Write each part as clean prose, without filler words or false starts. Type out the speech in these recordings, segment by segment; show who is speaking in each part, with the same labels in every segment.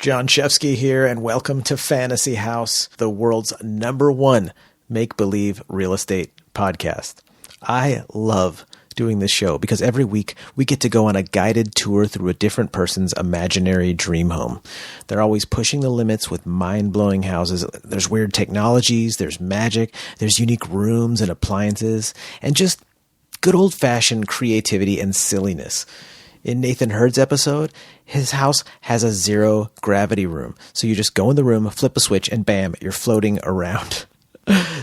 Speaker 1: Jon Shefsky here, and welcome to Fantasy House, the world's #1 make-believe real estate podcast. I love doing this show because every week we get to go on a guided tour through a different person's imaginary dream home. They're always pushing the limits with mind-blowing houses. There's weird technologies, there's magic, there's unique rooms and appliances, and just good old-fashioned creativity and silliness. In Nathan Hurd's episode, his house has a zero-gravity room. So you just go in the room, flip a switch, and bam, you're floating around.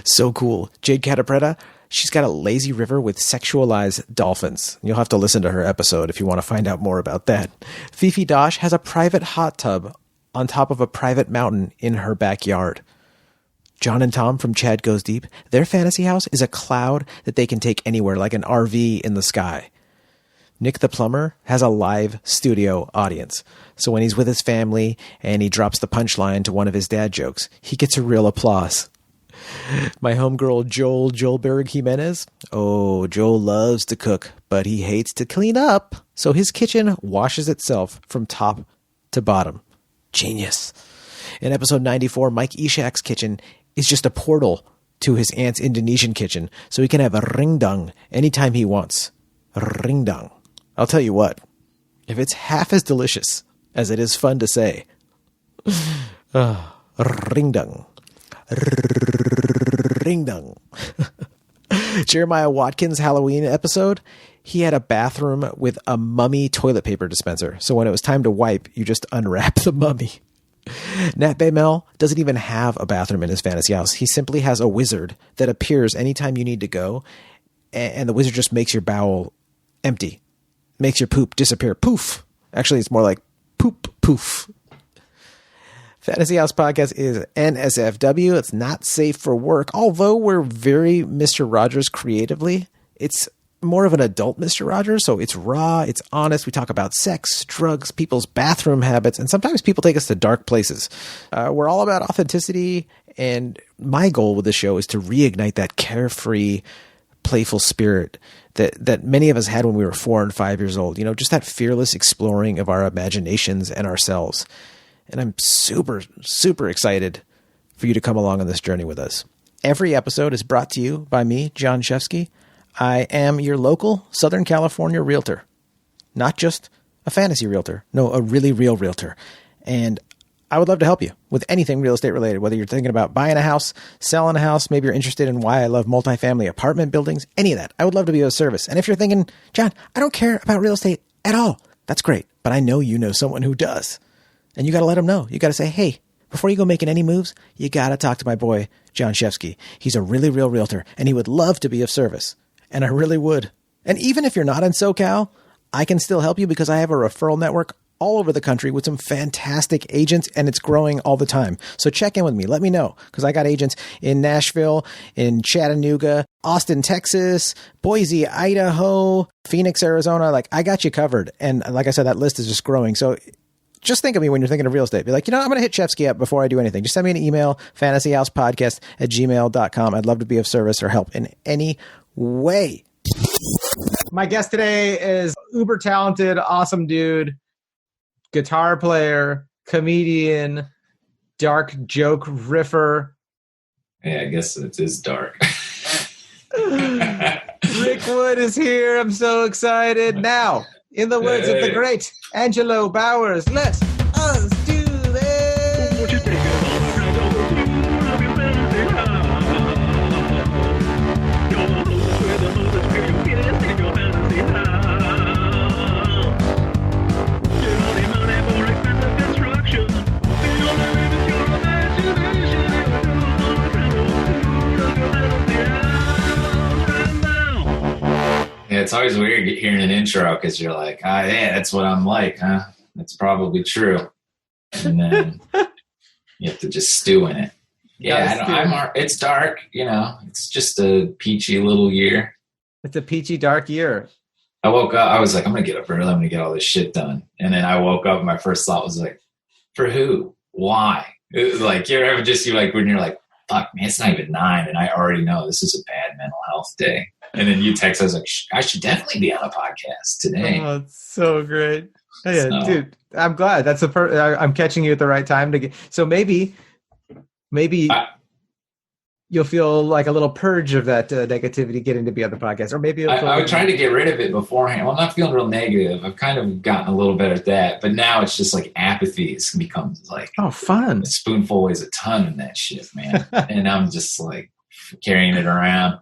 Speaker 1: So cool. Jade Catapretta, she's got a lazy river with sexualized dolphins. You'll have to listen to her episode if you want to find out more about that. Fifi Dosh has a private hot tub on top of a private mountain in her backyard. John and Tom from Chad Goes Deep, their fantasy house is a cloud that they can take anywhere, like an RV in the sky. Nick the plumber has a live studio audience. So when he's with his family and he drops the punchline to one of his dad jokes, he gets a real applause. My homegirl Joelberg Jimenez. Oh, Joel loves to cook, but he hates to clean up. So his kitchen washes itself from top to bottom. Genius. In episode 94, Mike Ishak's kitchen is just a portal to his aunt's Indonesian kitchen, so he can have a ringdang anytime he wants. Ringdang. I'll tell you what, if it's half as delicious as it is fun to say, ringdang. Ringdang. Jeremiah Watkins' Halloween episode, he had a bathroom with a mummy toilet paper dispenser. So when it was time to wipe, you just unwrap the mummy. Nat Baymel doesn't even have a bathroom in his fantasy house. He simply has a wizard that appears anytime you need to go, and the wizard just makes your bowel empty. Makes your poop disappear. Poof. Actually, it's more like poop poof. Fantasy House Podcast is NSFW. It's not safe for work. Although we're very Mr. Rogers creatively, it's more of an adult Mr. Rogers. So it's raw, it's honest. We talk about sex, drugs, people's bathroom habits, and sometimes people take us to dark places. We're all about authenticity, and my goal with the show is to reignite that carefree, playful spirit that many of us had when we were 4 and 5 years old. You know, just that fearless exploring of our imaginations and ourselves. And I'm super, super excited for you to come along on this journey with us. Every episode is brought to you by me, Jon Shefsky. I am your local Southern California realtor. Not just a fantasy realtor. No, a really real realtor. And I would love to help you with anything real estate related, whether you're thinking about buying a house, selling a house, maybe you're interested in why I love multifamily apartment buildings, any of that. I would love to be of service. And if you're thinking, Jon, I don't care about real estate at all, that's great. But I know you know someone who does. And you got to let them know. You got to say, hey, before you go making any moves, you got to talk to my boy, Jon Shefsky. He's a really real realtor, and he would love to be of service. And I really would. And even if you're not in SoCal, I can still help you because I have a referral network all over the country with some fantastic agents, and it's growing all the time. So check in with me. Let me know, because I got agents in Nashville, in Chattanooga, Austin, Texas, Boise, Idaho, Phoenix, Arizona. Like, I got you covered. And like I said, that list is just growing. So just think of me when you're thinking of real estate. Be like, I'm going to hit Shefsky up before I do anything. Just send me an email, fantasyhousepodcast@gmail.com. I'd love to be of service or help in any way. My guest today is uber talented, awesome dude, guitar player, comedian, dark joke riffer.
Speaker 2: Yeah, I guess it is dark.
Speaker 1: Rick Wood is here. I'm so excited. Now, in the words of the great Angelo Bowers, let us do this. What you think
Speaker 2: Yeah, it's always weird hearing an intro because you're like, yeah, that's what I'm like, huh? That's probably true. And then you have to just stew in it. Yeah, it's dark, it's just a peachy little year.
Speaker 1: It's a peachy, dark year.
Speaker 2: I woke up, I was like, I'm going to get up early, I'm going to get all this shit done. And then I woke up, my first thought was like, for who? Why? Like, you're ever just, when you're like, fuck, man, it's not even 9, and I already know this is a bad mental health day. And then you text, I was like, I should definitely be on a podcast today.
Speaker 1: Oh, it's so great. Yeah, so. Dude, I'm glad. That's I'm catching you at the right time to get. So maybe you'll feel like a little purge of that negativity getting to be on the podcast, or maybe
Speaker 2: I would try to get rid of it beforehand. Well, I'm not feeling real negative. I've kind of gotten a little better at that, but now it's just like apathy. It's become like
Speaker 1: fun.
Speaker 2: A spoonful weighs a ton in that shit, man. And I'm just like carrying it around.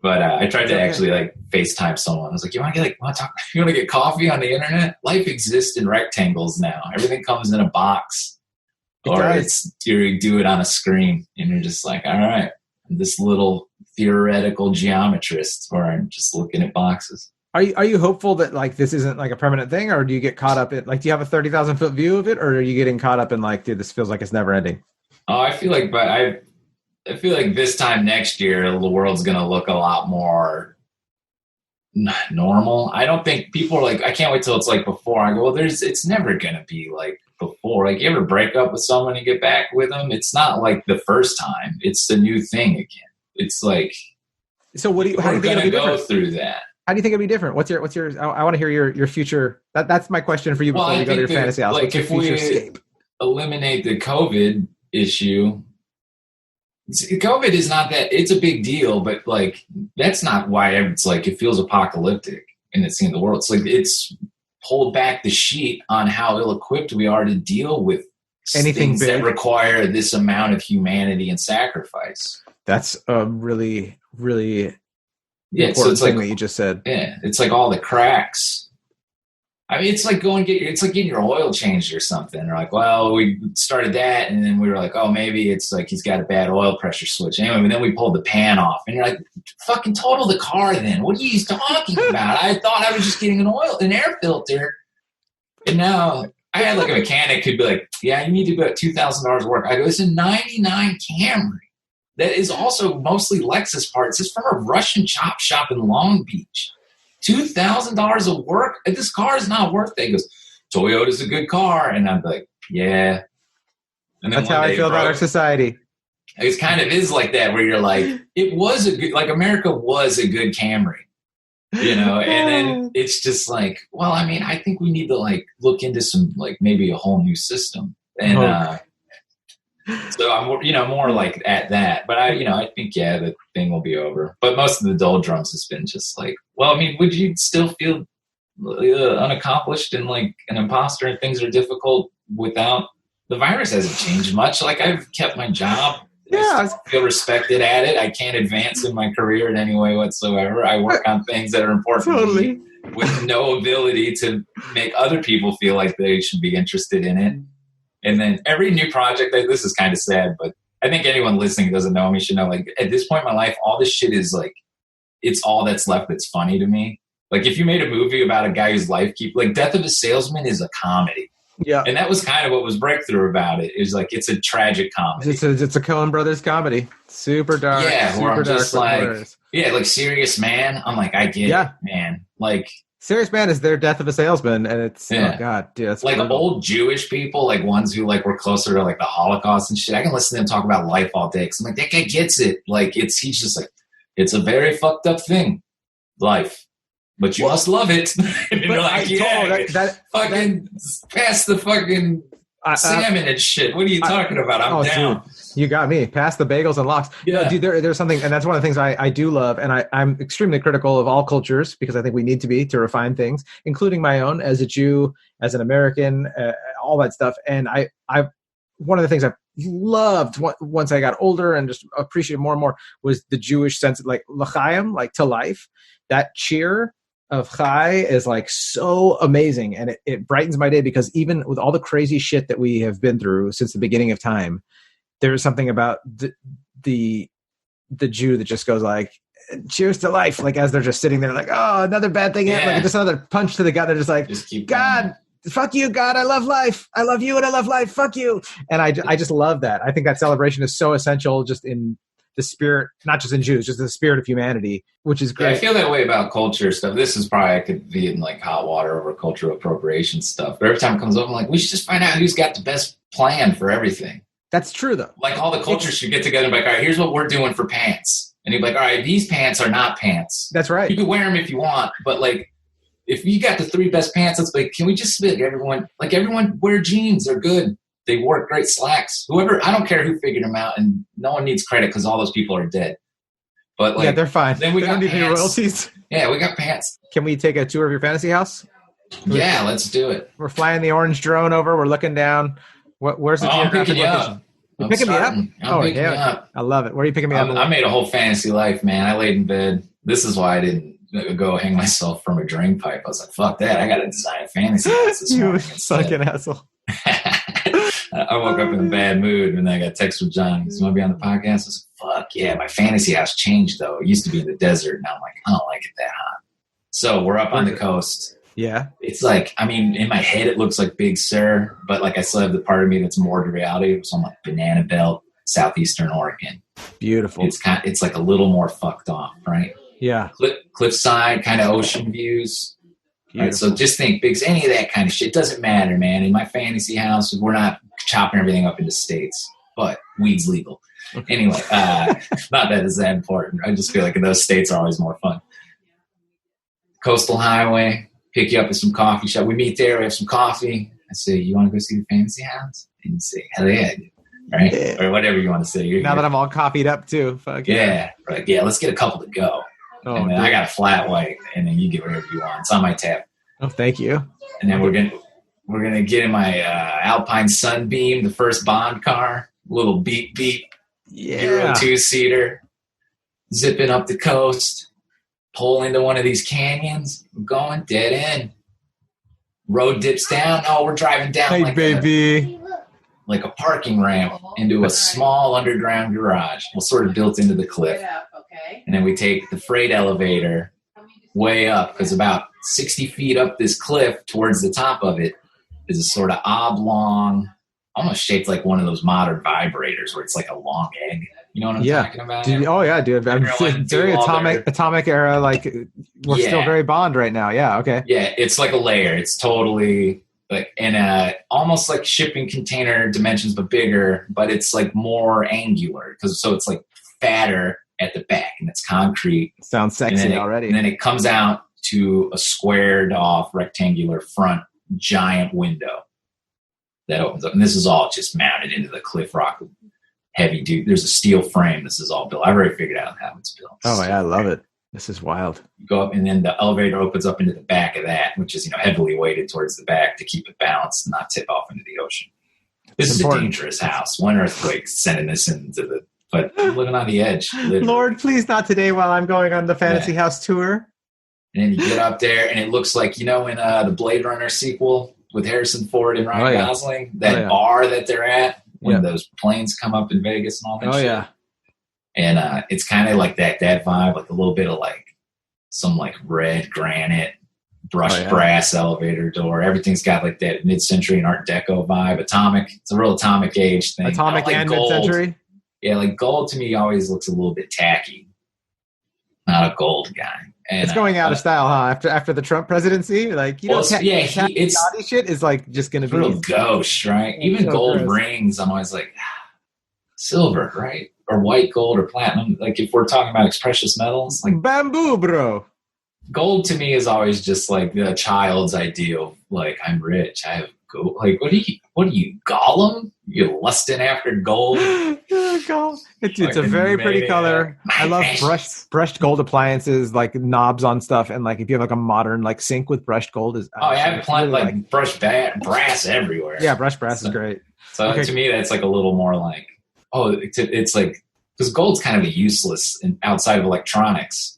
Speaker 2: But I tried to actually like FaceTime someone. I was like, "You want to get coffee on the internet? Life exists in rectangles now. Everything comes in a box, you do it on a screen, and you're just like, all right." This little theoretical geometrist, or I'm just looking at boxes.
Speaker 1: Are you hopeful that like this isn't like a permanent thing, or do you get caught up in like, do you have a 30,000 foot view of it, or are you getting caught up in like, dude, this feels like it's never ending?
Speaker 2: Oh, I feel like this time next year the world's gonna look a lot more normal. I don't think people are like, I can't wait till it's like before. I go, well, it's never gonna be like before. Like, you ever break up with someone and get back with them? It's not like the first time. It's the new thing again. It's like,
Speaker 1: so how do you think it'll be different?
Speaker 2: Go through that.
Speaker 1: How do you think it'll be different? What's your? I want to hear your future. That's my question for you before you go to your fantasy house.
Speaker 2: Like, if we eliminate the COVID issue, COVID is not that. It's a big deal, but like, that's not why it's like it feels apocalyptic and it's the end of the world. It's like it's pulled back the sheet on how ill-equipped we are to deal with
Speaker 1: anything
Speaker 2: things that require this amount of humanity and sacrifice.
Speaker 1: That's a really, really important thing that you just said.
Speaker 2: Yeah, it's like all the cracks. I mean, it's like it's like getting your oil changed or something. Or like, well, we started that, and then we were like, oh, maybe it's like he's got a bad oil pressure switch. Anyway, and then we pulled the pan off, and you're like, fucking total the car then. What are you talking about? I thought I was just getting an air filter. And now I had like a mechanic who'd be like, yeah, you need to go at $2,000 work. I go, it's a 99 Camry. That is also mostly Lexus parts. It's from a Russian chop shop in Long Beach. $2,000 of work? This car is not worth it. He goes, Toyota's a good car. And I'm like, yeah. And
Speaker 1: that's how I feel about our society.
Speaker 2: It kind of is like that, where you're like, it was a good, like America was a good Camry, you know? And then it's just like, well, I mean, I think we need to like look into some, like maybe a whole new system. And so I'm, more like at that. But I think, yeah, the thing will be over. But most of the doldrums has been just like, well, I mean, would you still feel unaccomplished and like an imposter and things are difficult without the virus? Hasn't changed much. Like, I've kept my job. Yeah, I feel respected at it. I can't advance in my career in any way whatsoever. I work on things that are important to me with no ability to make other people feel like they should be interested in it. And then every new project, this is kind of sad, but I think anyone listening who doesn't know me should know, like, at this point in my life, all this shit is like, it's all that's left that's funny to me. Like, if you made a movie about a guy whose life like Death of a Salesman is a comedy.
Speaker 1: Yeah.
Speaker 2: And that was kind of what was breakthrough about it. It was like, it's a tragic comedy.
Speaker 1: It's a Coen Brothers comedy. Super dark.
Speaker 2: Yeah,
Speaker 1: super
Speaker 2: where I'm
Speaker 1: dark
Speaker 2: just like, yeah, like Serious Man. I'm like, I get it, man. Like,
Speaker 1: Serious Man is their Death of a Salesman, and it's oh god, dude, that's
Speaker 2: like brutal. Old Jewish people, like ones who like were closer to like the Holocaust and shit. I can listen to them talk about life all day. 'Cause I'm like, that guy gets it. Like, he's just like, it's a very fucked up thing, life, but you must love it. And you're like, fucking pass the fucking salmon and shit. What are you talking about? I'm down.
Speaker 1: Dude, you got me. Pass the bagels and lox.
Speaker 2: Yeah.
Speaker 1: No, dude, there's something, and that's one of the things I do love, and I'm extremely critical of all cultures because I think we need to be to refine things, including my own as a Jew, as an American, all that stuff. And I one of the things I loved once I got older and just appreciated more and more was the Jewish sense of like l'chaim, like to life. That cheer of Chai is like so amazing, and it brightens my day because even with all the crazy shit that we have been through since the beginning of time, there's something about the Jew that just goes like, cheers to life. Like, as they're just sitting there like, oh, another bad thing happened. Like, just another punch to the gut. They're just like, God, fuck you, God. I love life. I love you and I love life. Fuck you. And I just love that. I think that celebration is so essential just in the spirit, not just in Jews, just the spirit of humanity, which is great.
Speaker 2: Yeah, I feel that way about culture stuff. This is probably, I could be in like hot water over cultural appropriation stuff. But every time it comes up, I'm like, we should just find out who's got the best plan for everything.
Speaker 1: That's true, though.
Speaker 2: Like, all the cultures should get together and be like, all right, here's what we're doing for pants. And you'd be like, all right, these pants are not pants.
Speaker 1: That's right.
Speaker 2: You can wear them if you want, but like, if you got the 3 best pants, let's like, can we just split everyone wear jeans? They're good. They work great slacks. Whoever, I don't care who figured them out, and no one needs credit because all those people are dead. But like,
Speaker 3: yeah, they're fine.
Speaker 2: Then we
Speaker 3: don't need any royalties.
Speaker 2: Yeah, we got pants.
Speaker 3: Can we take a tour of your fantasy house?
Speaker 2: Yeah, let's do it.
Speaker 3: We're flying the orange drone over. We're looking down. Where's the geographic location? You're picking me up?
Speaker 2: I'm picking you up.
Speaker 3: I love it. Where are you picking me up?
Speaker 2: I made a whole fantasy life, man. I laid in bed. This is why I didn't go hang myself from a drain pipe. I was like, fuck that. I got to design a fantasy house this morning.
Speaker 3: You fucking asshole.
Speaker 2: I woke up in a bad mood and I got a text from John. He's want to be on the podcast? I was like, fuck yeah. My fantasy house changed though. It used to be in the desert. Now I'm like, I don't like it that hot. So we're up on the coast.
Speaker 3: Yeah.
Speaker 2: It's like, I mean, in my head, it looks like Big Sur, but like I still have the part of me that's more to reality. So I'm like Banana Belt, Southeastern Oregon.
Speaker 3: Beautiful.
Speaker 2: It's like a little more fucked off, right?
Speaker 3: Yeah.
Speaker 2: Cliffside, kind of ocean views. Right? So just think, any of that kind of shit. Doesn't matter, man. In my fantasy house, we're not chopping everything up into states, but weed's legal. Anyway, not that it's that important. I just feel like those states are always more fun. Coastal highway, pick you up at some coffee shop. We meet there, we have some coffee. I say, you want to go see the fantasy house? And you say, hell yeah, dude. Right? Yeah. Or whatever you want to say.
Speaker 3: Now that I'm all coffeeed up too. Fuck
Speaker 2: yeah. Right. Yeah, let's get a couple to go. Oh, and then I got a flat white, and then you get whatever you want. It's on my tab.
Speaker 3: Oh, thank you.
Speaker 2: And then we're gonna get in my Alpine Sunbeam, the first Bond car, little beep beep, Euro 2-seater, zipping up the coast, pull into one of these canyons. We're going dead end. Road dips down. Oh, we're driving down like a parking ramp into a small underground garage. Well, sort of built into the cliff. And then we take the freight elevator way up because about 60 feet up this cliff towards the top of it is a sort of oblong, almost shaped like one of those modern vibrators where it's like a long egg. You know what I'm talking about?
Speaker 3: Dude, dude. I'm very atomic era. Like we're still very Bond right now. Yeah. Okay.
Speaker 2: Yeah. It's like a layer. It's totally like almost like shipping container dimensions, but bigger, but it's like more angular so it's like fatter at the back and it's concrete.
Speaker 3: Sounds sexy already.
Speaker 2: And then it comes out to a squared off rectangular front giant window that opens up. And this is all just mounted into the cliff rock heavy dude. There's a steel frame. This is all built. I've already figured out how it's built.
Speaker 3: Oh yeah, I love it. This is wild.
Speaker 2: You go up and then the elevator opens up into the back of that, which is, heavily weighted towards the back to keep it balanced and not tip off into the ocean. This is a dangerous house. One earthquake sending this but I'm living on the edge. Literally.
Speaker 3: Lord, please not today while I'm going on the fantasy house tour.
Speaker 2: And then you get up there and it looks like, in the Blade Runner sequel with Harrison Ford and Ryan Gosling, that bar that they're at when those planes come up in Vegas and all that shit. Yeah. And it's kind of like that vibe, like a little bit of like some like red granite, brushed brass elevator door. Everything's got like that mid-century and Art Deco vibe. Atomic. It's a real atomic age thing.
Speaker 3: Atomic and mid-century?
Speaker 2: Yeah, like gold to me always looks a little bit tacky. Not a gold guy. And,
Speaker 3: it's going out of style, huh? After the Trump presidency, like it's shoddy shit is like just going to be
Speaker 2: real gauche, right? Even gold rings, I'm always like silver, right? Or white gold or platinum. Like if we're talking about precious metals, like
Speaker 3: bamboo, bro.
Speaker 2: Gold to me is always just like the child's ideal. Like I'm rich, I have gold. Like what are you, Gollum? You lusting after gold?
Speaker 3: It's a very pretty color. I love brushed gold appliances, like knobs on stuff, and like if you have like a modern like sink with brushed gold is.
Speaker 2: I have plenty like brushed brass everywhere.
Speaker 3: Yeah, brushed brass is great.
Speaker 2: So to me, that's like a little more like it's like because gold's kind of a useless outside of electronics.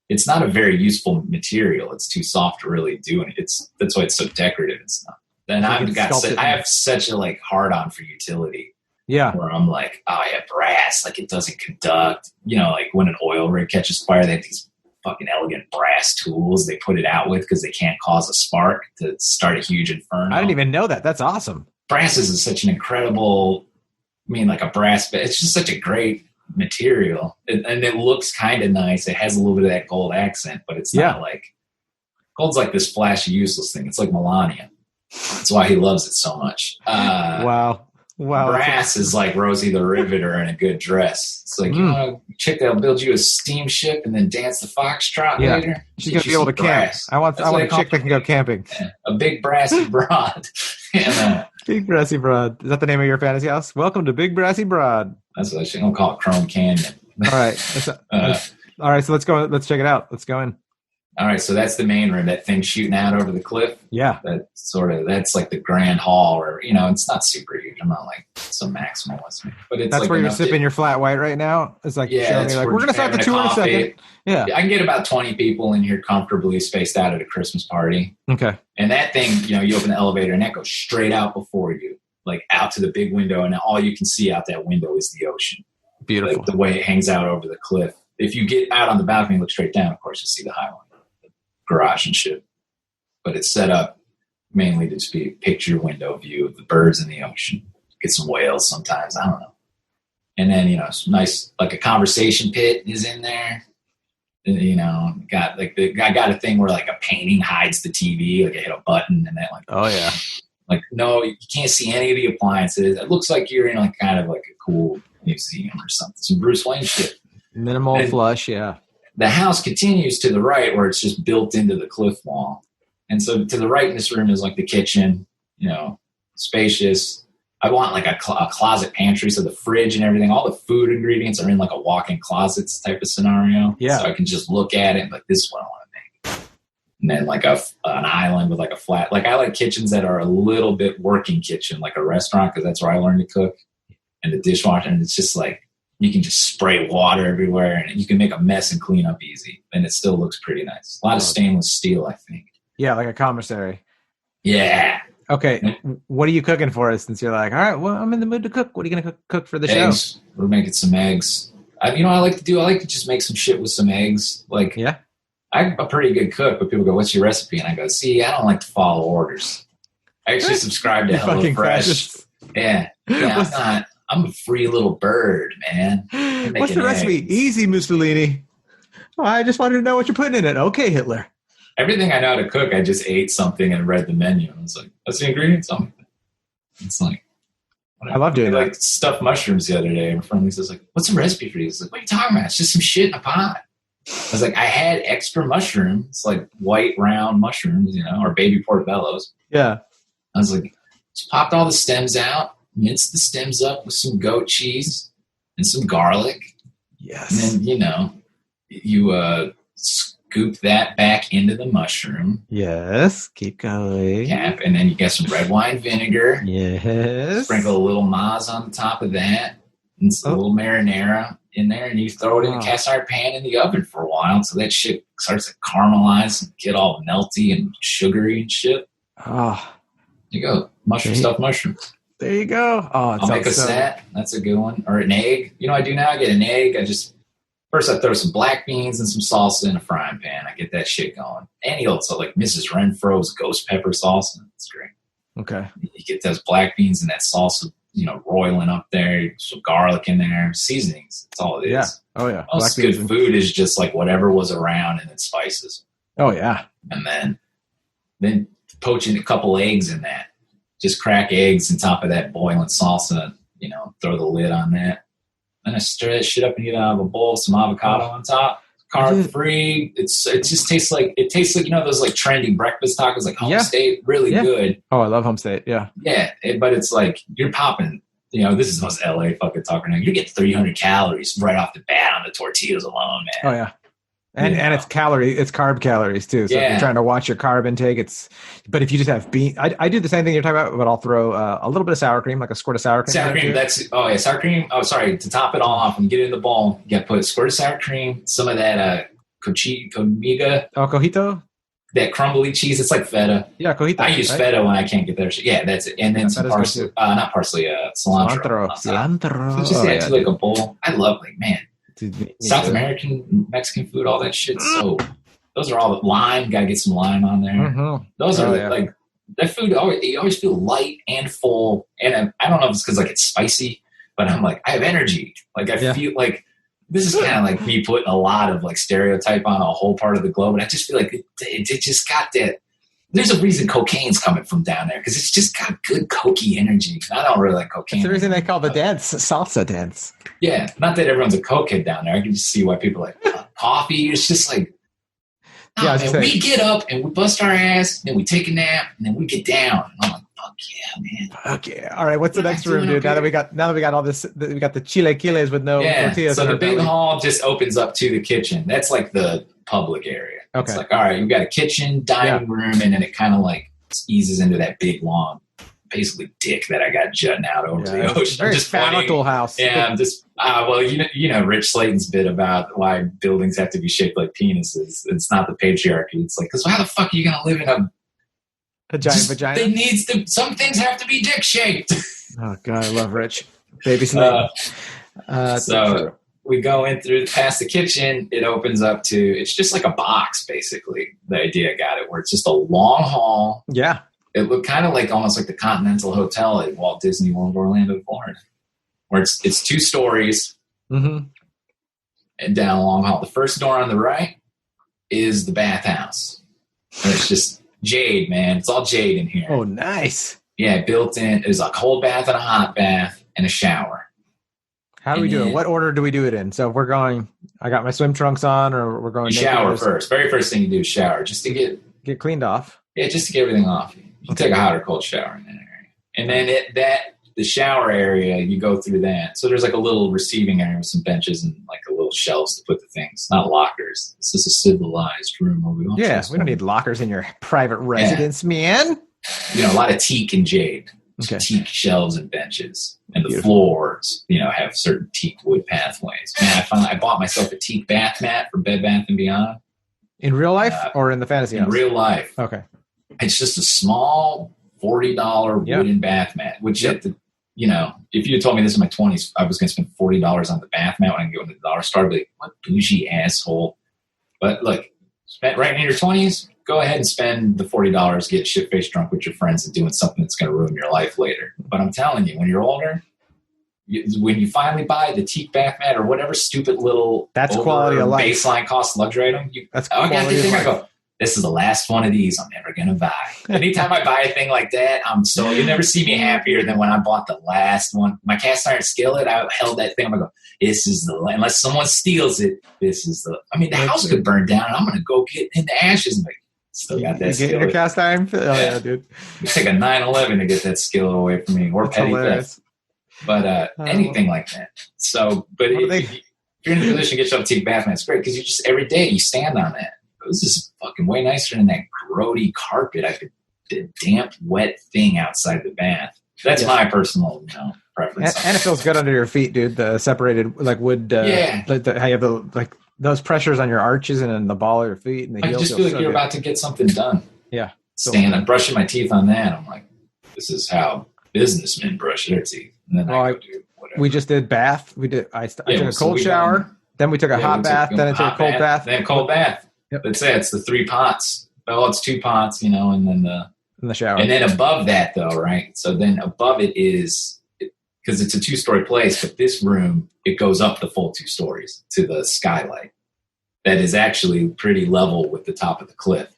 Speaker 2: It's not a very useful material. It's too soft to really do it. That's why it's so decorative and stuff. Then I have such a like hard on for utility.
Speaker 3: Yeah.
Speaker 2: Where I'm like, brass, like it doesn't conduct. Like when an oil rig catches fire, they have these fucking elegant brass tools they put it out with because they can't cause a spark to start a huge inferno.
Speaker 3: I didn't even know that. That's awesome.
Speaker 2: Brass is such an incredible, like a brass, but it's just such a great material. And it looks kind of nice. It has a little bit of that gold accent, but it's not like, gold's like this flashy, useless thing. It's like Melania. That's why he loves it so much.
Speaker 3: Wow. Wow.
Speaker 2: Brass is like Rosie the Riveter in a good dress. It's like, you want a chick that'll build you a steamship and then dance the foxtrot later?
Speaker 3: She's going to be able to camp. I want a chick that can go camping.
Speaker 2: Yeah. A big brassy broad. And,
Speaker 3: Big Brassy Broad. Is that the name of your fantasy house? Welcome to Big Brassy Broad.
Speaker 2: That's what I don't call it Chrome Canyon.
Speaker 3: All right. All right, so let's go. Let's check it out. Let's go in.
Speaker 2: All right, so that's the main room, that thing shooting out over the cliff.
Speaker 3: Yeah.
Speaker 2: That's like the grand hall, or, it's not super huge. I'm not like some maximalist, but it's
Speaker 3: that's
Speaker 2: like
Speaker 3: where you're sipping your flat white right now. It's like, showing me like, we're going to start the tour in a second. Yeah.
Speaker 2: I can get about 20 people in here comfortably spaced out at a Christmas party.
Speaker 3: Okay.
Speaker 2: And that thing, you open the elevator and that goes straight out before you, like out to the big window. And all you can see out that window is the ocean.
Speaker 3: Beautiful.
Speaker 2: Like the way it hangs out over the cliff. If you get out on the balcony and look straight down, of course, you'll see the Highline, the garage and shit. But it's set up mainly to just be a picture window view of the birds in the ocean. Get some whales sometimes. I don't know. And then, it's nice, like a conversation pit is in there. And, got like I got a thing where like a painting hides the TV, like I hit a button and that like,
Speaker 3: oh yeah.
Speaker 2: Like, no, you can't see any of the appliances. It looks like you're in like kind of like a cool museum or something. Some Bruce Wayne shit.
Speaker 3: Minimal flush, yeah.
Speaker 2: The house continues to the right where it's just built into the cliff wall. And so to the right in this room is like the kitchen, spacious. I want like a closet pantry, so the fridge and everything, all the food ingredients are in like a walk-in closets type of scenario.
Speaker 3: Yeah.
Speaker 2: So I can just look at it and like, this is what I want to make. And then like an island with like a flat. Like I like kitchens that are a little bit working kitchen, like a restaurant, because that's where I learned to cook. And the dishwasher, and it's just like, you can just spray water everywhere and you can make a mess and clean up easy. And it still looks pretty nice. A lot of stainless steel, I think.
Speaker 3: Yeah, like a commissary.
Speaker 2: Yeah.
Speaker 3: Okay. What are you cooking for us since you're like, all right, well, I'm in the mood to cook. What are you going to cook for the
Speaker 2: eggs.
Speaker 3: show?
Speaker 2: We're making some eggs. I like to just make some shit with some eggs. Like,
Speaker 3: yeah,
Speaker 2: I'm a pretty good cook, but people go, what's your recipe? And I go, see, I don't like to follow orders. I actually subscribe to HelloFresh. Yeah. I'm a free little bird, man.
Speaker 3: What's the recipe? Easy, Mussolini. Oh, I just wanted to know what you're putting in it. Okay, Hitler.
Speaker 2: Everything I know how to cook, I just ate something and read the menu. And I was like, what's the ingredients? It's like,
Speaker 3: I love doing that.
Speaker 2: Like stuffed mushrooms the other day. My friend Lisa's like, what's the recipe for these? Like, what are you talking about? It's just some shit in a pot. I was like, I had extra mushrooms, like white round mushrooms, or baby portobellos.
Speaker 3: Yeah.
Speaker 2: I was like, just popped all the stems out, minced the stems up with some goat cheese and some garlic.
Speaker 3: Yes.
Speaker 2: And then, you scoop that back into the mushroom.
Speaker 3: Yes. Keep going.
Speaker 2: Cap, and then you get some red wine vinegar.
Speaker 3: Yes.
Speaker 2: Sprinkle a little maz on the top of that, and a little marinara in there, and you throw it in a cast iron pan in the oven for a while, so that shit starts to caramelize and get all melty and sugary and shit.
Speaker 3: Oh.
Speaker 2: There you go. Stuffed mushrooms.
Speaker 3: There you go. Oh,
Speaker 2: I'll make a set. That's a good one. Or an egg. I do now? I get an egg. First I throw some black beans and some salsa in a frying pan. I get that shit going. Any old stuff like Mrs. Renfro's ghost pepper salsa. It's great.
Speaker 3: Okay.
Speaker 2: You get those black beans and that salsa, roiling up there, some garlic in there, seasonings. That's all it is.
Speaker 3: Yeah. Oh, yeah.
Speaker 2: Most good food is just like whatever was around and then spices.
Speaker 3: Oh, yeah.
Speaker 2: And then poaching a couple eggs in that. Just crack eggs on top of that boiling salsa, throw the lid on that. Then I stir that shit up and get out of a bowl, some avocado on top. Carb free. It just tastes like those like trendy breakfast tacos, like Home State, really good.
Speaker 3: Oh, I love Home State. Yeah.
Speaker 2: Yeah, but it's like you're popping. This is the most LA fucking talk right now. You get 300 calories right off the bat on the tortillas alone, man.
Speaker 3: Oh yeah. And it's carb calories too. So if you're trying to watch your carb intake, but if you just have beans, I do the same thing you're talking about, but I'll throw a little bit of sour cream, like a squirt of sour cream.
Speaker 2: Sour cream, sour cream. Oh, sorry, to top it all off and get it in the bowl, you got to put a squirt of sour cream, some of that comiga.
Speaker 3: Oh, cojito?
Speaker 2: That crumbly cheese, it's like feta.
Speaker 3: Yeah, cojito.
Speaker 2: I use feta when I can't get there. Yeah, that's it. And then some parsley, not parsley, cilantro.
Speaker 3: Cilantro.
Speaker 2: So just add to like a bowl. I love South American, Mexican food, all that shit. So those are all the lime. Got to get some lime on there.
Speaker 3: Mm-hmm.
Speaker 2: Those are like that food. You always feel light and full. And I don't know if it's because like it's spicy, but I'm like I have energy. Like I feel like this is kind of like me putting a lot of like stereotype on a whole part of the globe. And I just feel like it just got there's a reason cocaine's coming from down there because it's just got good cokey energy. I don't really like cocaine.
Speaker 3: It's the reason they call the dance salsa dance.
Speaker 2: Yeah, not that everyone's a cokehead down there. I can just see why people are like coffee. It's just like, man, we get up and we bust our ass, and then we take a nap, and then we get down. And I'm like, fuck yeah, man.
Speaker 3: Fuck yeah. All right, what's the next room, dude? Now that we got all this, we got the chilaquiles with no tortillas.
Speaker 2: So the big hall just opens up to the kitchen. That's like the public area. Okay. It's like, all right, you've got a kitchen, dining room, and then it kind of like eases into that big long, basically dick that I got jutting out over the ocean.
Speaker 3: Very phallical house.
Speaker 2: Yeah, I'm just well, you know, Rich Slayton's bit about why buildings have to be shaped like penises. It's not the patriarchy. It's like, because how the fuck are you gonna live in
Speaker 3: a giant vagina?
Speaker 2: It needs to. Some things have to be dick shaped.
Speaker 3: Oh God, I love Rich. Baby Slayton.
Speaker 2: So we go in through past the kitchen. It opens up to. It's just like a box, basically. The idea got it, where it's just a long hall.
Speaker 3: Yeah.
Speaker 2: It looked kind of like almost like the Continental Hotel at Walt Disney World Orlando, Florida, where it's 2 stories and down a long hall. The first door on the right is the bathhouse. And it's just jade, man. It's all jade in here.
Speaker 3: Oh, nice.
Speaker 2: Yeah, built in. There's a cold bath and a hot bath and a shower.
Speaker 3: How do we do it? What order do we do it in? So if we're going, I got my swim trunks on, or we're going.
Speaker 2: Shower first. Very first thing you do is shower, just to
Speaker 3: get cleaned off.
Speaker 2: Yeah, just to get everything off. You take a hot or cold shower in that area. And then the shower area, you go through that. So there's like a little receiving area with some benches and like a little shelves to put the things, not lockers. This is a civilized room where we
Speaker 3: don't need lockers in your private residence, man.
Speaker 2: You know, a lot of teak and jade. Okay. Teak shelves and benches. And the floors, you know, have certain teak wood pathways. Man, I bought myself a teak bath mat for Bed Bath & Beyond.
Speaker 3: In real life or in the fantasy house?
Speaker 2: In real life.
Speaker 3: Okay.
Speaker 2: It's just a small $40 wooden bath mat, which if you had told me this in my 20s, I was going to spend $40 on the bath mat when I go into the dollar store, I'd be like, what bougie asshole. But look, right in your 20s, go ahead and spend the $40, get shit-faced drunk with your friends and doing something that's going to ruin your life later. But I'm telling you, when you're older, when you finally buy the teak bath mat or whatever stupid little
Speaker 3: quality of life
Speaker 2: baseline cost luxury item, I go, this is the last one of these I'm never going to buy. Anytime I buy a thing like that, you'll never see me happier than when I bought the last one. My cast iron skillet, I held that thing. I'm going to go, this is unless someone steals it, the house could burn down and I'm going to go get in the ashes and still got that skillet.
Speaker 3: Get your cast iron? Oh, yeah, dude.
Speaker 2: You take a 9/11 to get that skillet away from me or petty theft. But anything like that. So, but if you're in a position to get yourself a teak bath mat, it's great because you just, every day you stand on that. This is fucking way nicer than that grody carpet. The damp, wet thing outside the bath. That's my personal, preference.
Speaker 3: And it feels good under your feet, dude. The separated like wood. How you have those pressures on your arches and in the ball of your feet and the heels.
Speaker 2: I just feel like you're about to get something done.
Speaker 3: Yeah.
Speaker 2: I'm brushing my teeth on that. I'm like, this is how businessmen brush their teeth. And then I go do whatever.
Speaker 3: We just did bath. I took a cold shower. Then we took a hot bath. Then I took a cold bath.
Speaker 2: Then cold bath. Yep. Let's say it's the 3 pots. Well, it's 2 pots, and then
Speaker 3: the shower.
Speaker 2: And then above that, though, right? So then above it is, because it's a 2-story place, but this room, it goes up the full 2 stories to the skylight. That is actually pretty level with the top of the cliff.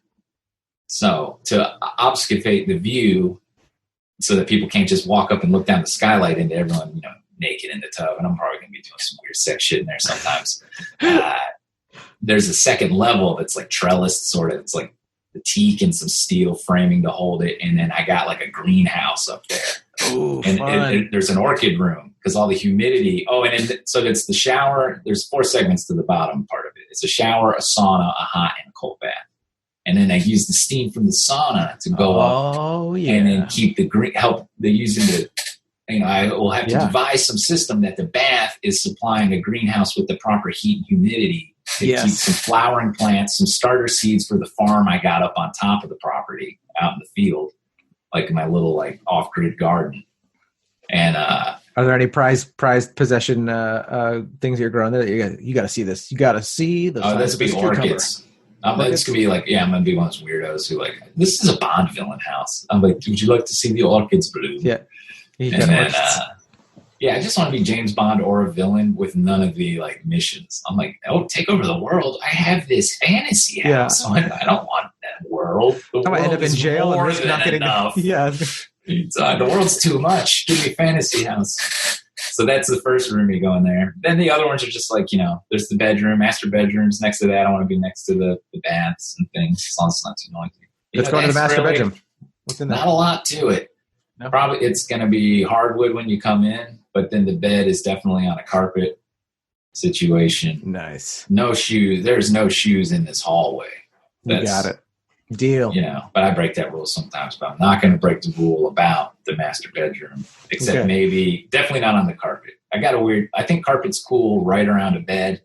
Speaker 2: So to obfuscate the view so that people can't just walk up and look down the skylight into everyone, naked in the tub. And I'm probably going to be doing some weird sex shit in there sometimes. There's a second level that's like trellised, sort of. It's like the teak and some steel framing to hold it. And then I got like a greenhouse up there.
Speaker 3: Ooh,
Speaker 2: and there's an orchid room because all the humidity. Oh, so it's the shower. There's 4 segments to the bottom part of it. It's a shower, a sauna, a hot, and a cold bath. And then I use the steam from the sauna to go up.
Speaker 3: Oh, yeah.
Speaker 2: And then keep the green, help the using the, I will have to devise some system that the bath is supplying a greenhouse with the proper heat and humidity to keep some flowering plants, some starter seeds for the farm I got up on top of the property out in the field, like my little off-grid garden. And
Speaker 3: are there any prized possession things you're growing there? You got to see this. You got to see the.
Speaker 2: Oh, that's big orchids. It's gonna be I'm gonna be one of those weirdos who this is a Bond villain house. I'm like, would you like to see the orchids bloom?
Speaker 3: Yeah.
Speaker 2: And then, I just want to be James Bond or a villain with none of the missions. I'm like, take over the world. I have this fantasy house. Yeah. I don't want world. The
Speaker 3: I'm gonna end up in jail and risk not getting
Speaker 2: enough.
Speaker 3: Yeah.
Speaker 2: The world's too much. Give me a fantasy house. So that's the first room you go in there. Then the other ones are just like, there's the bedroom, master bedrooms. Next to that, I want to be next to the baths and things, as long as it's not too noisy.
Speaker 3: Let's go to the master bedroom. What's in there?
Speaker 2: Not a lot to it. No. Probably it's going to be hardwood when you come in, but then the bed is definitely on a carpet situation.
Speaker 3: Nice.
Speaker 2: No shoes. There's no shoes in this hallway.
Speaker 3: You got it. Deal.
Speaker 2: But I break that rule sometimes, but I'm not going to break the rule about the master bedroom, except maybe definitely not on the carpet. I think carpet's cool right around a bed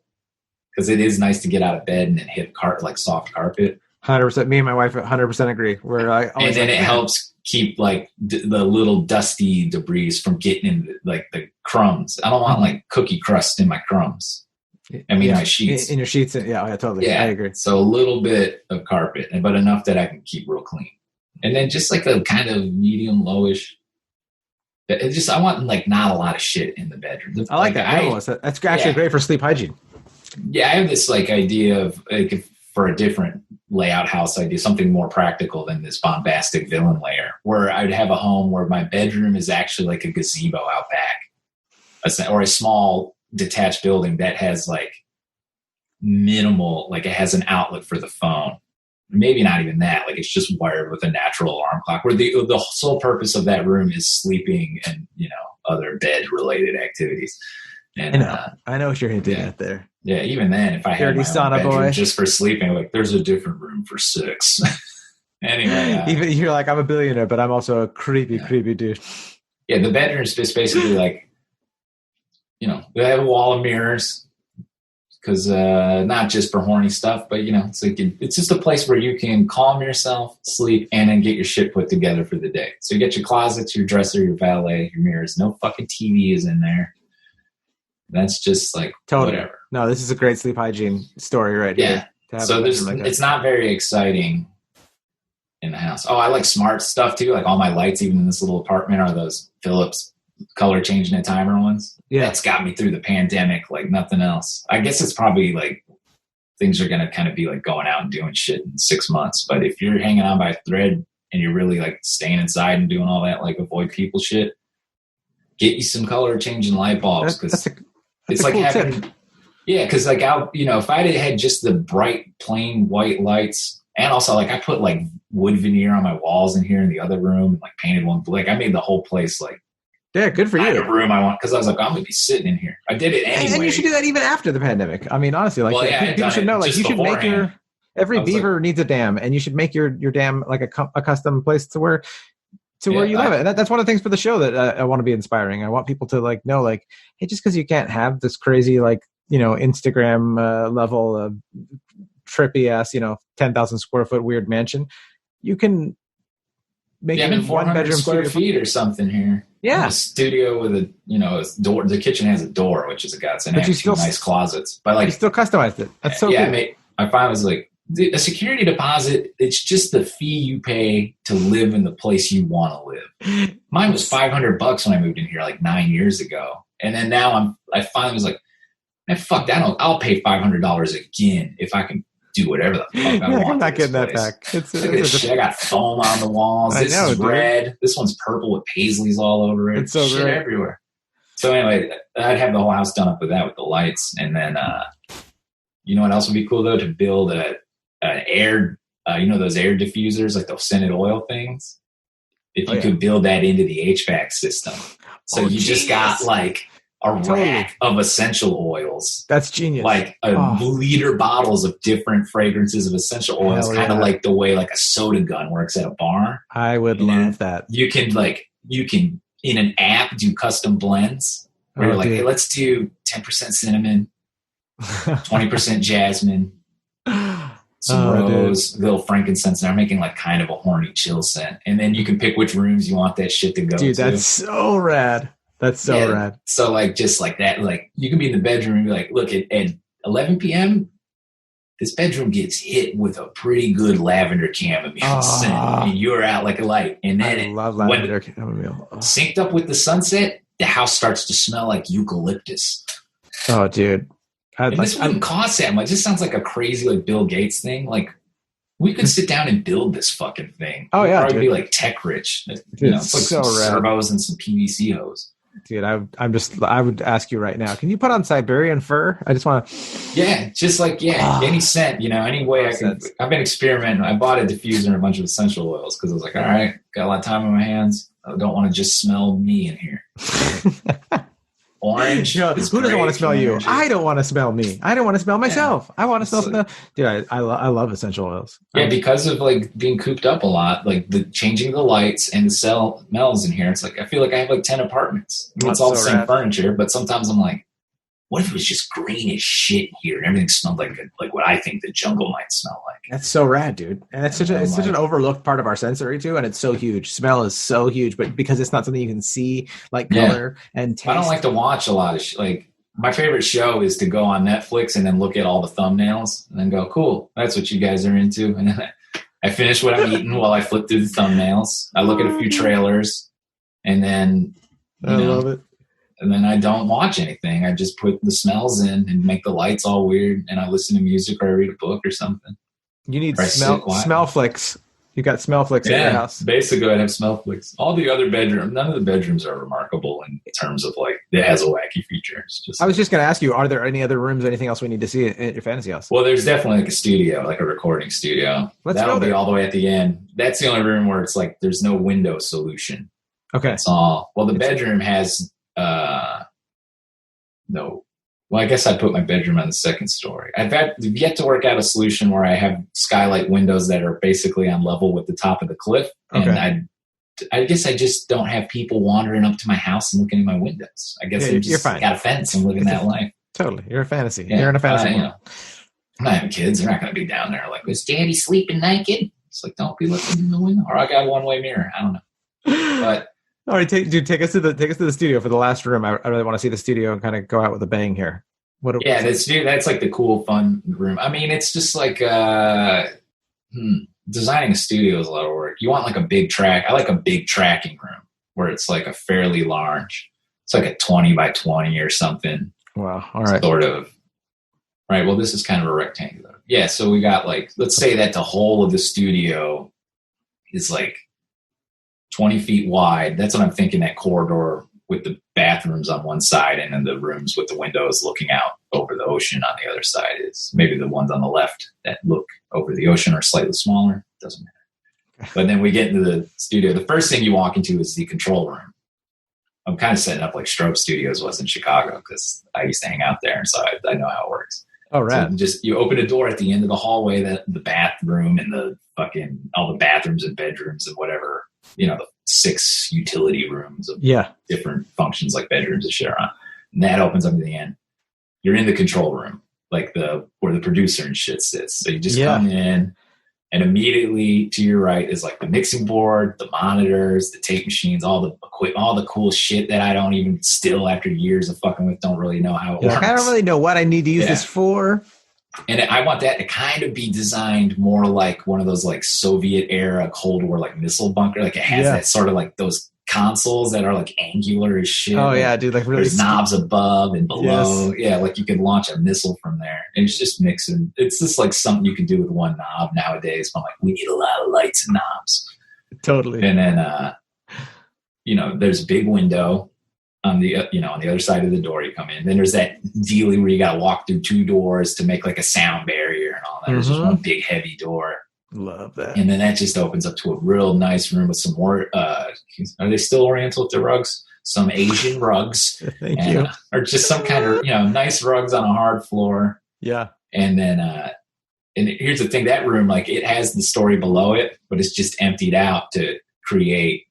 Speaker 2: because it is nice to get out of bed and then hit like soft carpet.
Speaker 3: 100%. Me and my wife 100% agree.
Speaker 2: And then it helps keep like the little dusty debris from getting in the crumbs. I don't want like cookie crust in my crumbs. I mean, my sheets.
Speaker 3: In your sheets. Yeah, totally.
Speaker 2: Yeah,
Speaker 3: I agree.
Speaker 2: So a little bit of carpet, but enough that I can keep real clean. And then just like a kind of medium lowish. I want like not a lot of shit in the bedroom.
Speaker 3: I like that. That's actually great for sleep hygiene.
Speaker 2: Yeah, I have this like idea of like for a different layout house idea, something more practical than this bombastic villain layer, where I'd have a home where my bedroom is actually like a gazebo out back, or a small detached building that has like minimal, like it has an outlet for the phone. Maybe not even that. Like it's just wired with a natural alarm clock. Where the sole purpose of that room is sleeping and other bed related activities. And
Speaker 3: I know what you're hinting at there.
Speaker 2: Yeah, even then, if I had my own bedroom just for sleeping, like there's a different room for 6. Anyway,
Speaker 3: even you're like, I'm a billionaire, but I'm also a creepy dude.
Speaker 2: Yeah, the bedroom's just basically like, they have a wall of mirrors because not just for horny stuff, but it's like it's just a place where you can calm yourself, sleep, and then get your shit put together for the day. So you get your closets, your dresser, your valet, your mirrors. No fucking TV is in there. That's just like whatever.
Speaker 3: No, this is a great sleep hygiene story right here.
Speaker 2: So it's not very exciting in the house. Oh, I like smart stuff too. Like all my lights, even in this little apartment, are those Philips color changing at timer ones. Yeah. That's got me through the pandemic like nothing else. I guess it's probably like things are going to kind of be like going out and doing shit in 6 months. But if you're hanging on by a thread and you're really like staying inside and doing all that, like avoid people shit, get you some color changing light bulbs. Because it's like cool having, because like if I had just the bright, plain white lights, and also like I put like wood veneer on my walls in here in the other room, and like painted one, like I made the whole place like
Speaker 3: good for you.
Speaker 2: The room I want because I was like I'm gonna be sitting in here. I did it anyway,
Speaker 3: and you should do that even after the pandemic. I mean, honestly, like people should know, like you should make every beaver needs a dam, and you should make your dam like a custom place to where you live it. And that's one of the things for the show that I want to be inspiring. I want people to like know, like, hey, just because you can't have this crazy, like, Instagram level trippy ass, 10,000 square foot weird mansion, you can make it in 1 bedroom
Speaker 2: square feet or something here.
Speaker 3: Yeah,
Speaker 2: a studio with a door. The kitchen has a door, which is a godsend. But you still nice closets, but like you still
Speaker 3: customized it. That's so good.
Speaker 2: I finally was like, a security deposit, it's just the fee you pay to live in the place you want to live. Mine was $500 when I moved in here like 9 years ago. And then now I finally was like, man, fuck that. I'll pay $500 again if I can do whatever the fuck I want.
Speaker 3: I'm not getting that back.
Speaker 2: Look at this shit. I got foam on the walls. This is red. This one's purple with paisleys all over it.
Speaker 3: It's so
Speaker 2: shit
Speaker 3: great.
Speaker 2: Everywhere. So anyway, I'd have the whole house done up with that, with the lights. And then, you know what else would be cool though? To build an air, those air diffusers, like those scented oil things. If you could build that into the HVAC system. So you just got like a rack of essential oils.
Speaker 3: That's genius.
Speaker 2: Like liter bottles of different fragrances of essential oils, kind of like the way like a soda gun works at a bar.
Speaker 3: I would love that.
Speaker 2: You can in an app do custom blends where you're like, hey, let's do 10% cinnamon, 20% jasmine, some rose, little frankincense, and I'm making like kind of a horny chill scent. And then you can pick which rooms you want that shit to go to.
Speaker 3: Dude, that's so rad. That's so rad.
Speaker 2: So like just like that, like you can be in the bedroom and be like, look, at 11 p.m., this bedroom gets hit with a pretty good lavender chamomile scent, and you're out like a light. And then
Speaker 3: I love lavender chamomile.
Speaker 2: Synced up with the sunset, the house starts to smell like eucalyptus.
Speaker 3: Oh, dude.
Speaker 2: This wouldn't cost that much. This sounds like a crazy like Bill Gates thing. Like We could sit down and build this fucking thing.
Speaker 3: Oh yeah,
Speaker 2: probably be like tech rich. Dude, it's like so some servos and some PVC hose.
Speaker 3: Dude, I would ask you right now. Can you put on Siberian fur? I just want to.
Speaker 2: Yeah, just like any scent, any way I can. I've been experimenting. I bought a diffuser and a bunch of essential oils because I was like, all right, got a lot of time on my hands. I don't want to just smell me in here. Orange.
Speaker 3: Who doesn't want to smell you? I don't want to smell me. I don't want to smell myself. I want to smell something. Dude, I love essential oils.
Speaker 2: Yeah, because of like being cooped up a lot, like the changing the lights and the smells in here. It's like I feel like I have like 10 apartments. I mean, it's all the same furniture, but sometimes I'm like, what if it was just green as shit here and everything smelled like what I think the jungle might smell like?
Speaker 3: That's so rad, dude. And it's such an overlooked part of our sensory too, and it's so huge. Smell is so huge, but because it's not something you can see, like color and taste.
Speaker 2: I don't like to watch a lot of like my favorite show is to go on Netflix and then look at all the thumbnails and then go, cool, that's what you guys are into. And then I finish what I'm eating while I flip through the thumbnails. I look at a few trailers and then
Speaker 3: I love it.
Speaker 2: And then I don't watch anything. I just put the smells in and make the lights all weird. And I listen to music or I read a book or something.
Speaker 3: You need smell flicks. You got smell flicks in your house.
Speaker 2: Basically, I have smell flicks. All the other bedrooms, none of the bedrooms are remarkable in terms of like, it has a wacky feature.
Speaker 3: I was just going to ask you, are there any other rooms, anything else we need to see at your fantasy house?
Speaker 2: Well, there's definitely like a studio, like a recording studio. That'll be all the way at the end. That's the only room where it's like, there's no window solution.
Speaker 3: Okay.
Speaker 2: That's all. Well, the bedroom has, no. Well, I guess I put my bedroom on the second story. I've yet to work out a solution where I have skylight windows that are basically on level with the top of the cliff.
Speaker 3: Okay.
Speaker 2: And I guess I just don't have people wandering up to my house and looking in my windows. I guess
Speaker 3: you're fine.
Speaker 2: Got a fence and living that life.
Speaker 3: Totally. You're a fantasy. Yeah, you're in a fantasy world.
Speaker 2: I'm not having kids. They're not going to be down there like, was Daddy sleeping naked? It's like, don't be looking in the window. Or I got a one-way mirror. I don't know. But
Speaker 3: all right, take us to the studio for the last room. I really want to see the studio and kind of go out with a bang here.
Speaker 2: That's like the cool, fun room. I mean, it's just like designing a studio is a lot of work. You want like a big track. I like a big tracking room where it's like a fairly large. It's like a 20 by 20 or something.
Speaker 3: Wow. All right.
Speaker 2: Sort of. Right. Well, this is kind of a rectangular. Yeah. So we got like, let's say that the whole of the studio is like 20 feet wide. That's what I'm thinking, that corridor with the bathrooms on one side and then the rooms with the windows looking out over the ocean on the other side is maybe the ones on the left that look over the ocean are slightly smaller. Doesn't matter. But then we get into the studio. The first thing you walk into is the control room. I'm kind of setting up like Strobe Studios was in Chicago because I used to hang out there. And so I know how it works.
Speaker 3: Oh, right.
Speaker 2: So you open a door at the end of the hallway, the bathroom and all the bathrooms and bedrooms and whatever, the 6 utility rooms of different functions like bedrooms and shit are on. And that opens up to the end. You're in the control room, like where the producer and shit sits. So you just come in and immediately to your right is like the mixing board, the monitors, the tape machines, all the cool shit that I don't even still after years of fucking with don't really know how it works.
Speaker 3: I don't really know what I need to use this for.
Speaker 2: And I want that to kind of be designed more like one of those like Soviet era Cold War like missile bunker. Like it has that sort of like those consoles that are like angular as shit.
Speaker 3: Oh yeah, dude! Like really
Speaker 2: there's knobs above and below. Yes. Yeah, like you could launch a missile from there. And it's just mixing. It's just like something you can do with one knob nowadays. But I'm like, we need a lot of lights and knobs.
Speaker 3: Totally.
Speaker 2: And then there's a big window on the on the other side of the door you come in. Then there's that dealie where you got to walk through 2 doors to make like a sound barrier and all that. There's just one big heavy door.
Speaker 3: Love that.
Speaker 2: And then that just opens up to a real nice room with some more. Are they still Oriental with the rugs? Some Asian rugs.
Speaker 3: Thank you.
Speaker 2: Or just some kind of nice rugs on a hard floor.
Speaker 3: Yeah.
Speaker 2: And then and here's the thing: that room, like, it has the story below it, but it's just emptied out to create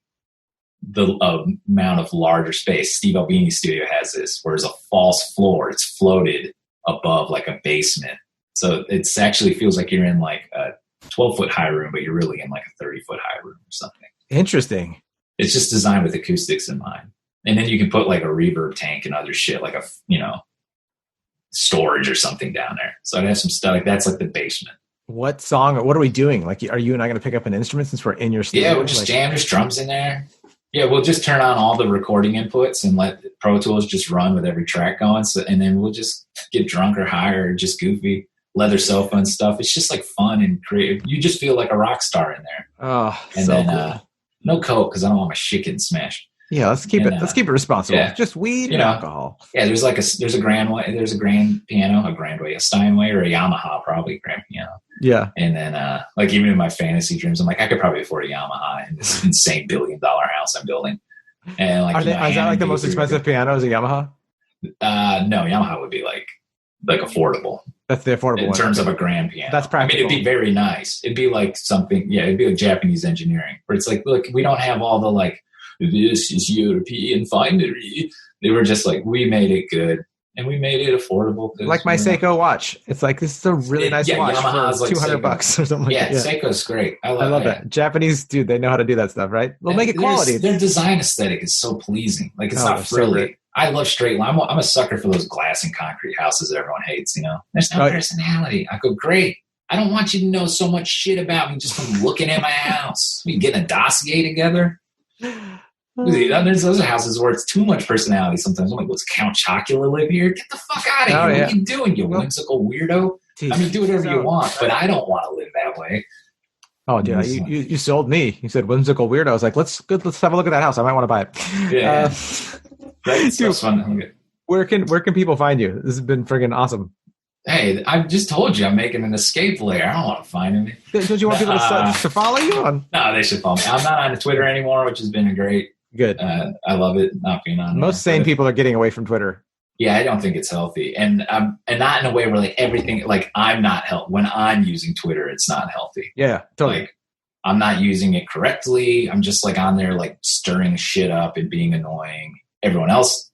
Speaker 2: the amount of larger space. Steve Albini's studio has this, where it's a false floor. It's floated above like a basement, so it's actually feels like you're in like a 12-foot high room, but you're really in like a 30-foot high room or something.
Speaker 3: Interesting.
Speaker 2: It's just designed with acoustics in mind. And then you can put like a reverb tank and other shit, like a, storage or something down there. So I'd have some stuff like that's like the basement.
Speaker 3: What are we doing? Like, are you and I going to pick up an instrument since we're in your studio?
Speaker 2: Yeah, we'll just jam. There's drums in there. Yeah, we'll just turn on all the recording inputs and let Pro Tools just run with every track going. So, and then we'll just get drunk or high or just goofy. leather sofa and stuff. It's just like fun and creative. You just feel like a rock star in there.
Speaker 3: Oh,
Speaker 2: and
Speaker 3: so
Speaker 2: then
Speaker 3: cool.
Speaker 2: No Coke because I don't want my shit getting smashed.
Speaker 3: Yeah, let's keep it responsible.
Speaker 2: Yeah.
Speaker 3: Just weed and alcohol.
Speaker 2: Yeah, there's a grand piano, a Steinway, or a Yamaha, probably grand piano.
Speaker 3: Yeah.
Speaker 2: And then like even in my fantasy dreams, I'm like, I could probably afford a Yamaha in this insane $1 billion house I'm building. And like,
Speaker 3: is that like the most expensive piano is a Yamaha?
Speaker 2: No, Yamaha would be like affordable.
Speaker 3: That's the affordable
Speaker 2: in terms of a grand piano.
Speaker 3: That's practical.
Speaker 2: I mean, it'd be very nice. It'd be like something. Yeah, it'd be like Japanese engineering, where it's like, look, we don't have all the like, this is European finery. They were just like, we made it good and we made it affordable.
Speaker 3: Like my Seiko watch. It's like, this is a really nice watch
Speaker 2: Yamaha's
Speaker 3: for
Speaker 2: like
Speaker 3: $200 or something like that.
Speaker 2: Yeah, Seiko's great. I love
Speaker 3: that. Japanese, dude, they know how to do that stuff, right? They'll make it quality.
Speaker 2: Their design aesthetic is so pleasing. Like, it's not frilly. I love straight line. I'm a sucker for those glass and concrete houses that everyone hates, There's no personality. I go, great. I don't want you to know so much shit about me just from looking at my house. We getting a dossier together. Those are houses where it's too much personality sometimes. I'm like, what's Count Chocula live here? Get the fuck out of here. What are you doing, you whimsical weirdo? I mean, do whatever you want, but I don't want to live that way.
Speaker 3: Oh, dude, you sold me. You said whimsical weirdo. I was like, let's have a look at that house. I might want to buy it.
Speaker 2: Yeah. Right? Dude, fun.
Speaker 3: Where can people find you? This has been friggin' awesome.
Speaker 2: Hey, I just told you I'm making an escape layer. I don't want to find him.
Speaker 3: Don't you want people to follow you on?
Speaker 2: No, they should follow me. I'm not on Twitter anymore, which has been a great.
Speaker 3: Good.
Speaker 2: I love it not being on.
Speaker 3: Most sane people are getting away from Twitter.
Speaker 2: Yeah, I don't think it's healthy, and not in a way where like everything like I'm not healthy. When I'm using Twitter, it's not healthy.
Speaker 3: Yeah, totally.
Speaker 2: Like I'm not using it correctly. I'm just like on there like stirring shit up and being annoying. Everyone else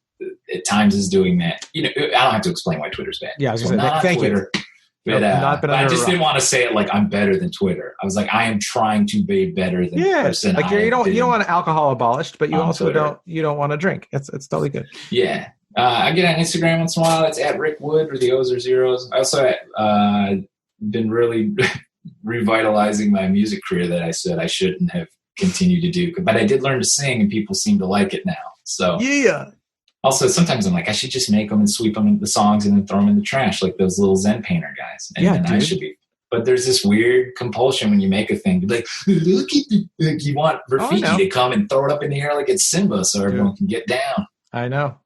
Speaker 2: at times is doing that. I don't have to explain why Twitter's bad.
Speaker 3: Yeah, I was going to say thank Twitter. You.
Speaker 2: But, I just didn't want to say it like I'm better than Twitter. I was like, I am trying to be better than the person.
Speaker 3: Like you don't want alcohol abolished, but you also don't want to drink. It's totally good.
Speaker 2: Yeah. I get on Instagram once in a while. It's at Rick Wood, or the O's or zeros. I also been really revitalizing my music career that I said I shouldn't have continued to do. But I did learn to sing, and people seem to like it now. So
Speaker 3: yeah.
Speaker 2: Also, sometimes I'm like, I should just make them and sweep them in the songs and then throw them in the trash, like those little Zen painter guys. And then I should be. But there's this weird compulsion when you make a thing. Like, look at you want Rafiki to come and throw it up in the air like it's Simba, so everyone can get down.
Speaker 3: I know.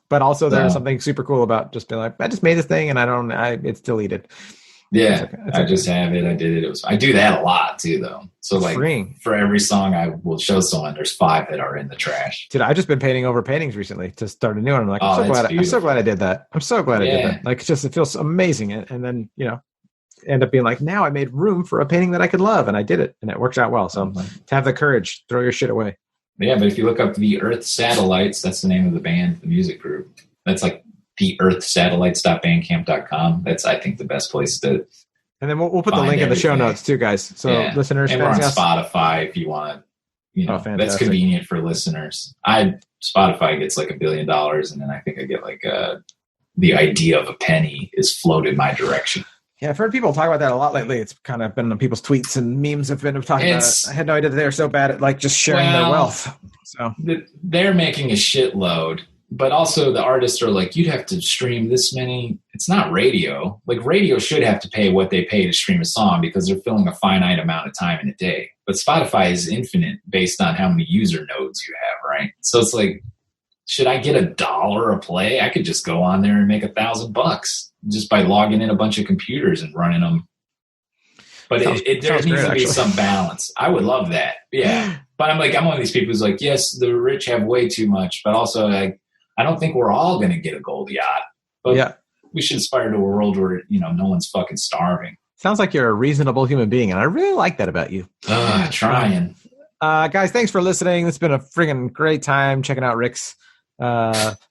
Speaker 3: But also, there's something super cool about just being like, I just made this thing and it's deleted.
Speaker 2: Yeah, I just have it. I did it. I do that a lot too, though. So like for every song I will show someone, there's 5 that are in the trash.
Speaker 3: Dude, I've just been painting over paintings recently to start a new one. I'm like, I'm so glad I did that. I'm so glad I did that. Like, it feels amazing. And then, end up being like, now I made room for a painting that I could love, and I did it, and it worked out well. So to have the courage, throw your shit away.
Speaker 2: Yeah, but if you look up the Earth Satellites, that's the name of the band, the music group. That's like the earthsatellites.bandcamp.com. That's, I think, the best place to. And
Speaker 3: then we'll put the link in the show notes too, guys. So listeners,
Speaker 2: and we're on Spotify if you want. That's convenient for listeners. Spotify gets like $1 billion, and then I think I get like the idea of a penny is floated my direction.
Speaker 3: Yeah, I've heard people talk about that a lot lately. It's kind of been on people's tweets and memes have been talking about it. I had no idea that they're so bad at like just sharing their wealth. So
Speaker 2: they're making a shitload, but also the artists are like, you'd have to stream this many. It's not radio. Like radio should have to pay what they pay to stream a song because they're filling a finite amount of time in a day. But Spotify is infinite based on how many user nodes you have, right? So it's like, should I get $1 a play? I could just go on there and make $1,000 just by logging in a bunch of computers and running them. But there needs to be some balance. I would love that. Yeah. But I'm one of these people who's like, yes, the rich have way too much, but also like, I don't think we're all going to get a gold yacht. But we should aspire to a world where, no one's fucking starving.
Speaker 3: Sounds like you're a reasonable human being, and I really like that about you.
Speaker 2: Trying.
Speaker 3: Guys, thanks for listening. It's been a friggin' great time checking out Rick's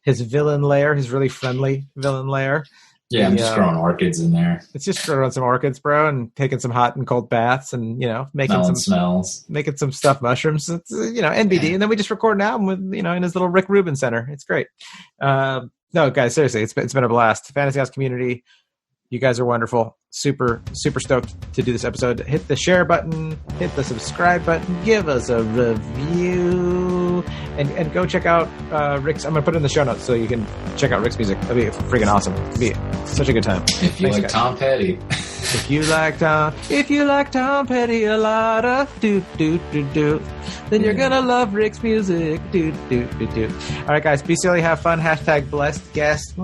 Speaker 3: his villain lair, his really friendly villain lair.
Speaker 2: Yeah, I'm just growing orchids in there.
Speaker 3: It's just growing some orchids, bro, and taking some hot and cold baths, and making some stuffed mushrooms. It's, NBD, and then we just record an album with in his little Rick Rubin Center. It's great. No, guys, seriously, it's been a blast. Fantasy House community, you guys are wonderful. Super, super stoked to do this episode. Hit the share button, hit the subscribe button, give us a review. you. And go check out Rick's. I'm going to put it in the show notes so you can check out Rick's music. It'll be freaking awesome. It'll be such a good time.
Speaker 2: If you like Tom Petty.
Speaker 3: If you like Tom Petty a lot of then you're gonna love Rick's music. All right, guys, be silly, have fun. #blessed guest.